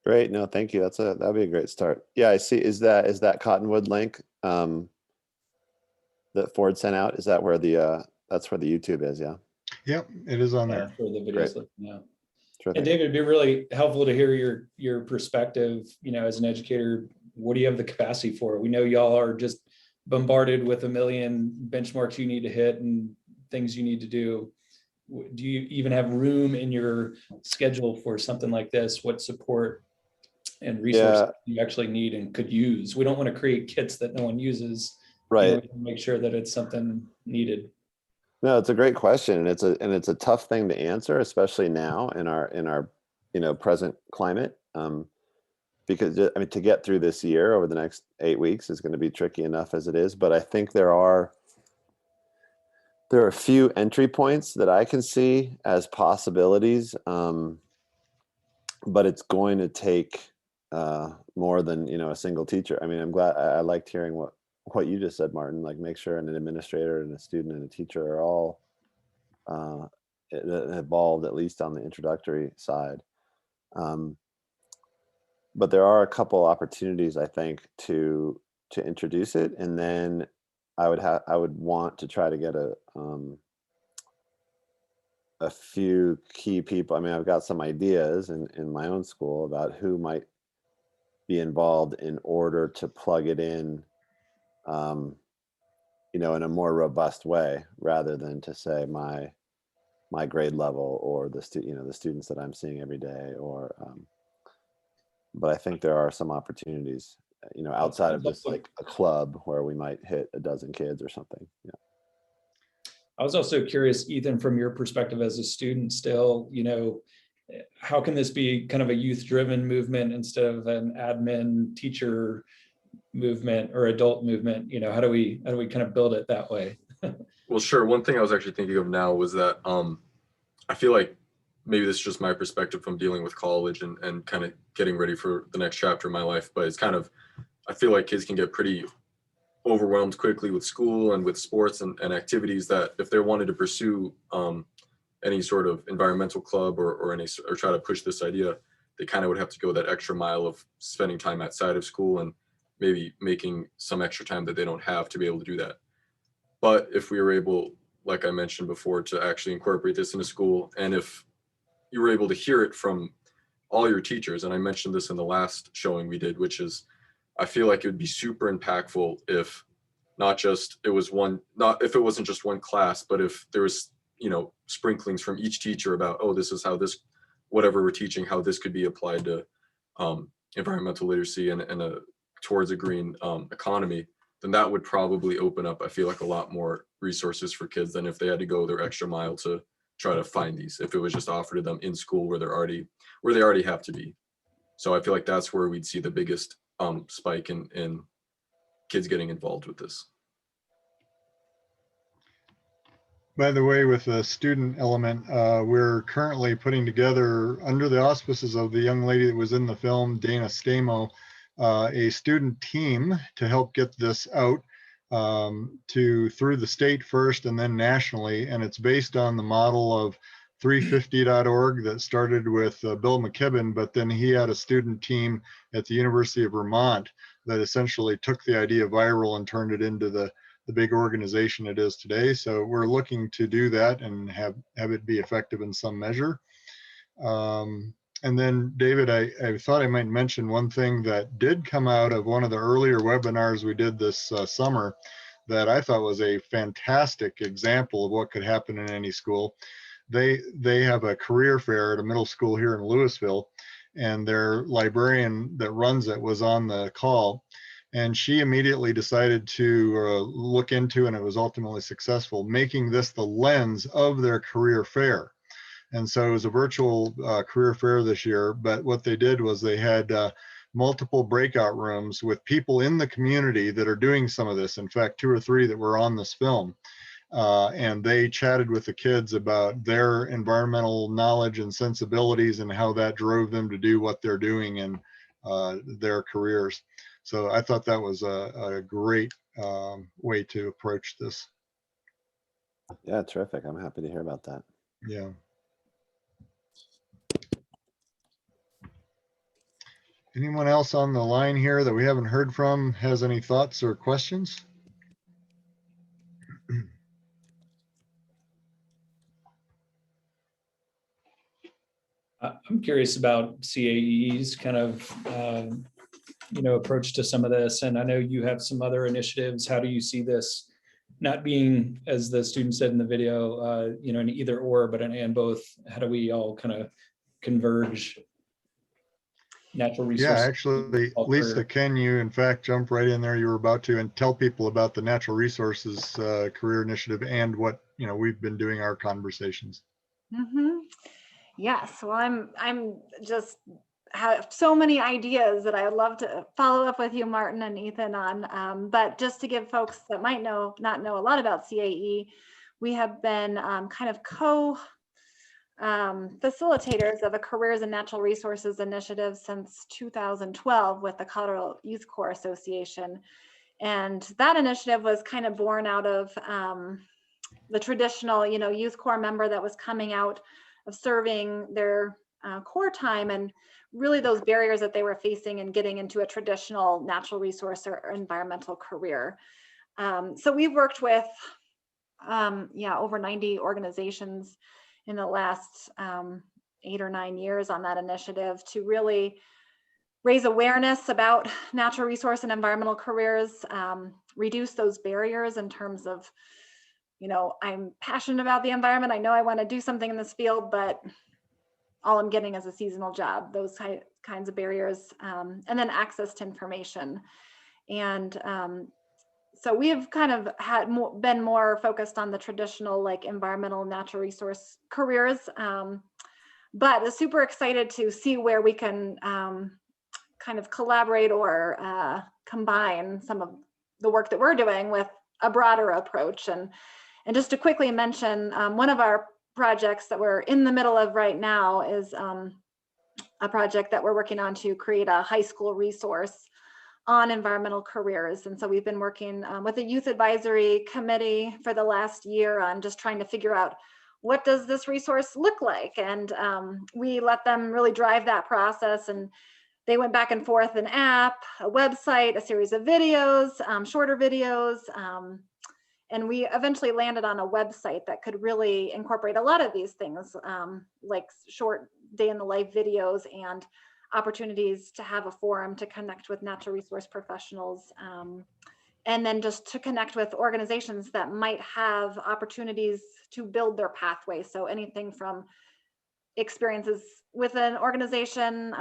Great. No, thank you. That'd be a great start. Yeah, I see. Is that Cottonwood link that Ford sent out? Is that where that's where the YouTube is? Yeah. Yep, it is on there. That's where the video's looking now. Terrific. And David, it'd be really helpful to hear your perspective, as an educator. What do you have the capacity for? We know y'all are just bombarded with a million benchmarks you need to hit and things you need to do. Do you even have room in your schedule for something like this? What support and resources you actually need and could use? We don't want to create kits that no one uses. Right. Make sure that it's something needed. No, it's a great question, and it's a tough thing to answer, especially now in our present climate. Because to get through this year over the next 8 weeks is going to be tricky enough as it is. But I think there are a few entry points that I can see as possibilities. But it's going to take more than a single teacher. I mean, I'm glad I liked hearing what you just said, Martin. Like, make sure an administrator and a student and a teacher are all involved, at least on the introductory side. But there are a couple opportunities, I think, to introduce it, and then I would want to try to get a few key people. I mean, I've got some ideas in my own school about who might be involved in order to plug it in, in a more robust way, rather than to say my grade level or the students that I'm seeing every day, or but I think there are some opportunities, outside of just like a club where we might hit a dozen kids or something. Yeah. I was also curious, Ethan, from your perspective as a student still, how can this be kind of a youth-driven movement instead of an admin teacher movement or adult movement? How do we kind of build it that way? Well, sure. One thing I was actually thinking of now was that I feel like maybe this is just my perspective from dealing with college and kind of getting ready for the next chapter of my life, but it's kind of, I feel like kids can get pretty overwhelmed quickly with school and with sports and activities, that if they wanted to pursue any sort of environmental club or try to push this idea, they kind of would have to go that extra mile of spending time outside of school and maybe making some extra time that they don't have to be able to do that. But if we were able, like I mentioned before, to actually incorporate this into school, and if you were able to hear it from all your teachers, and I mentioned this in the last showing we did, which is, I feel like it would be super impactful if it wasn't just one class, but if there was, sprinklings from each teacher about, oh, this is how this, whatever we're teaching, how this could be applied to environmental literacy and towards a green economy, then that would probably open up, I feel like, a lot more resources for kids than if they had to go their extra mile to try to find these, if it was just offered to them in school where they already have to be. So I feel like that's where we'd see the biggest spike in kids getting involved with this. By the way, with the student element, we're currently putting together, under the auspices of the young lady that was in the film, Dana Stamo, a student team to help get this out through the state first and then nationally. And it's based on the model of 350.org that started with Bill McKibben, but then he had a student team at the University of Vermont that essentially took the idea viral and turned it into the big organization it is today. So we're looking to do that and have it be effective in some measure. And then David, I thought I might mention one thing that did come out of one of the earlier webinars we did this summer that I thought was a fantastic example of what could happen in any school. They have a career fair at a middle school here in Louisville, and their librarian that runs it was on the call. And she immediately decided to look into, and it was ultimately successful, making this the lens of their career fair. And so it was a virtual career fair this year, but what they did was they had multiple breakout rooms with people in the community that are doing some of this. In fact, 2 or 3 that were on this film. And they chatted with the kids about their environmental knowledge and sensibilities and how that drove them to do what they're doing in their careers. So I thought that was a great way to approach this. Yeah, terrific. I'm happy to hear about that. Yeah. Anyone else on the line here that we haven't heard from has any thoughts or questions? I'm curious about CAEE's kind of approach to some of this, and I know you have some other initiatives. How do you see this not being, as the student said in the video, an either or, but an and both? How do we all kind of converge natural resources? Yeah, actually, Lisa, can you in fact jump right in there? You were about to, and tell people about the Natural Resources Career Initiative and what we've been doing our conversations. Mm-hmm. Yes, well, I'm just have so many ideas that I would love to follow up with you, Martin and Ethan, on. But just to give folks that might not know a lot about CAE, we have been kind of facilitators of a Careers in Natural Resources initiative since 2012 with the Colorado Youth Corps Association. And that initiative was kind of born out of the traditional, Youth Corps member that was coming out of serving their core time, and really those barriers that they were facing in getting into a traditional natural resource or environmental career. So we've worked with over 90 organizations in the last 8 or 9 years on that initiative to really raise awareness about natural resource and environmental careers, reduce those barriers in terms of, I'm passionate about the environment. I know I want to do something in this field, but all I'm getting is a seasonal job, those kinds of barriers, and then access to information. And so we have kind of been more focused on the traditional like environmental natural resource careers, but super excited to see where we can kind of collaborate or combine some of the work that we're doing with a broader approach. And just to quickly mention, one of our projects that we're in the middle of right now is a project that we're working on to create a high school resource on environmental careers. And so we've been working with a youth advisory committee for the last year on just trying to figure out what does this resource look like? And we let them really drive that process, and they went back and forth an app, a website, a series of videos, shorter videos, and we eventually landed on a website that could really incorporate a lot of these things, like short day in the life videos and opportunities to have a forum to connect with natural resource professionals, and then just to connect with organizations that might have opportunities to build their pathway. So anything from experiences with an organization,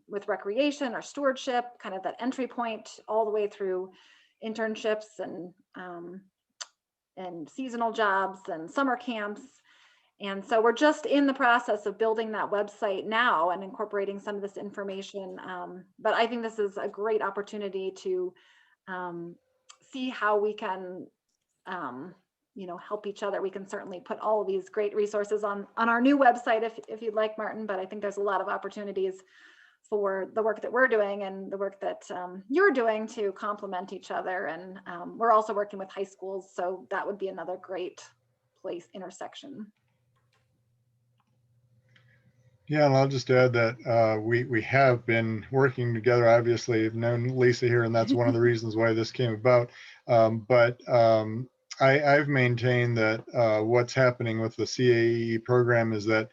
with recreation or stewardship, kind of that entry point, all the way through internships and seasonal jobs and summer camps. And so we're just in the process of building that website now and incorporating some of this information. But I think this is a great opportunity to see how we can help each other. We can certainly put all of these great resources on our new website if you'd like, Martin, but I think there's a lot of opportunities for the work that we're doing and the work that you're doing to complement each other. And we're also working with high schools, so that would be another great place intersection. Yeah, and I'll just add that we have been working together. Obviously, I've known Lisa here, and that's one of the reasons why this came about. I've maintained that what's happening with the CAEE program is that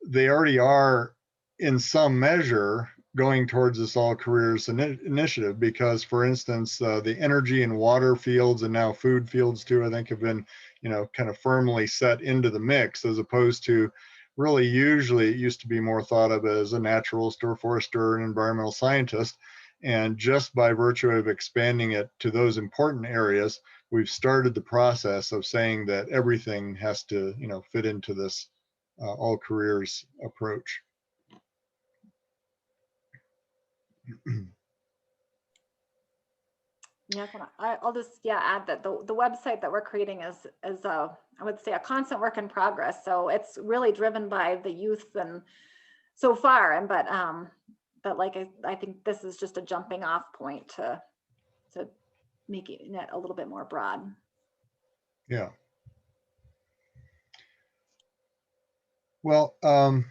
they already are, in some measure, going towards this all careers initiative, because, for instance, the energy and water fields and now food fields too, I think, have been, kind of firmly set into the mix, as opposed to really usually it used to be more thought of as a naturalist or forester or an environmental scientist. And just by virtue of expanding it to those important areas, we've started the process of saying that everything has to, fit into this all careers approach. Yeah, I'll just add that the website that we're creating is I would say a constant work in progress. So it's really driven by the youth and so far, but like I think this is just a jumping off point to making it a little bit more broad. Yeah. Well, I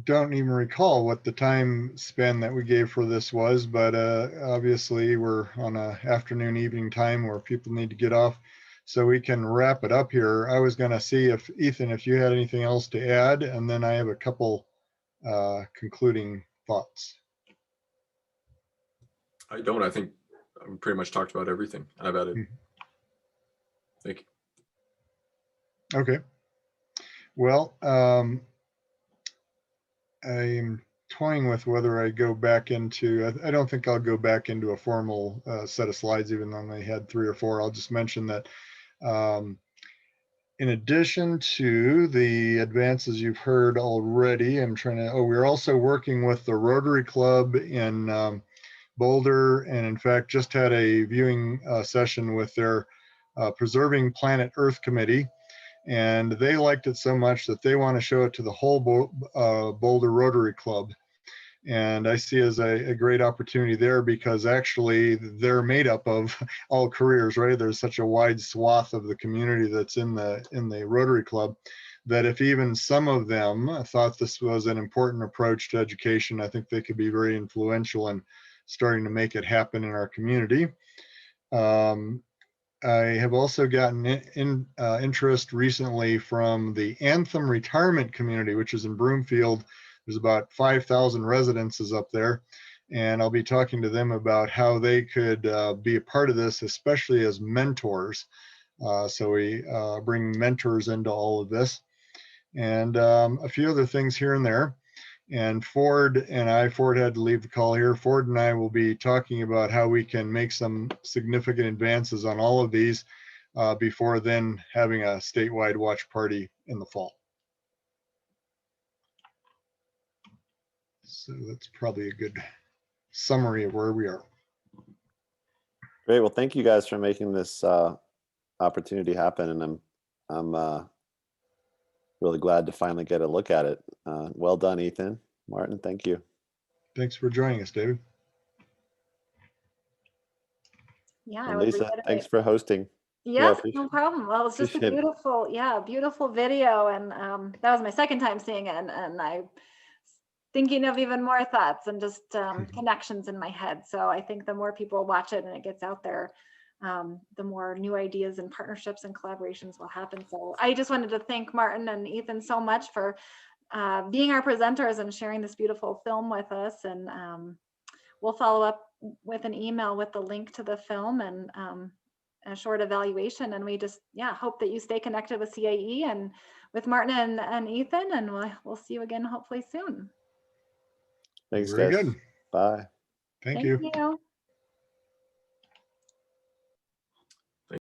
don't even recall what the time span that we gave for this was, but obviously we're on a afternoon, evening time where people need to get off, so we can wrap it up here. I was going to see if Ethan, if you had anything else to add, and then I have a couple concluding thoughts. I don't. I think we pretty much talked about everything I've added. Thank you. Okay. Well, I'm toying with whether I go back into, I don't think I'll go back into a formal set of slides, even though I had 3 or 4. I'll just mention that in addition to the advances you've heard already, we're also working with the Rotary Club in Boulder, and in fact just had a viewing session with their Preserving Planet Earth Committee. And they liked it so much that they want to show it to the whole Boulder Rotary Club. And I see as a great opportunity there, because actually they're made up of all careers, right? There's such a wide swath of the community that's in the Rotary Club, that if even some of them thought this was an important approach to education, I think they could be very influential in starting to make it happen in our community. I have also gotten interest recently from the Anthem retirement community, which is in Broomfield. There's about 5,000 residences up there, and I'll be talking to them about how they could be a part of this, especially as mentors. So we bring mentors into all of this, and a few other things here and there. And Ford had to leave the call here. Ford and I will be talking about how we can make some significant advances on all of these before then having a statewide watch party in the fall. So that's probably a good summary of where we are. Great. Well, thank you guys for making this opportunity happen, and I'm really glad to finally get a look at it. Well done, Ethan. Martin, thank you. Thanks for joining us, David. Yeah, and Lisa, thanks for hosting. Yes, no problem. Well, it's just a beautiful, beautiful video, and that was my second time seeing it, and I thinking of even more thoughts and just connections in my head. So I think the more people watch it and it gets out there, the more new ideas and partnerships and collaborations will happen. So I just wanted to thank Martin and Ethan so much for being our presenters and sharing this beautiful film with us. And we'll follow up with an email with the link to the film and a short evaluation. And we just, hope that you stay connected with CAEE and with Martin and Ethan, and we'll see you again hopefully soon. Thanks, Very guys. good. Bye. Thank you.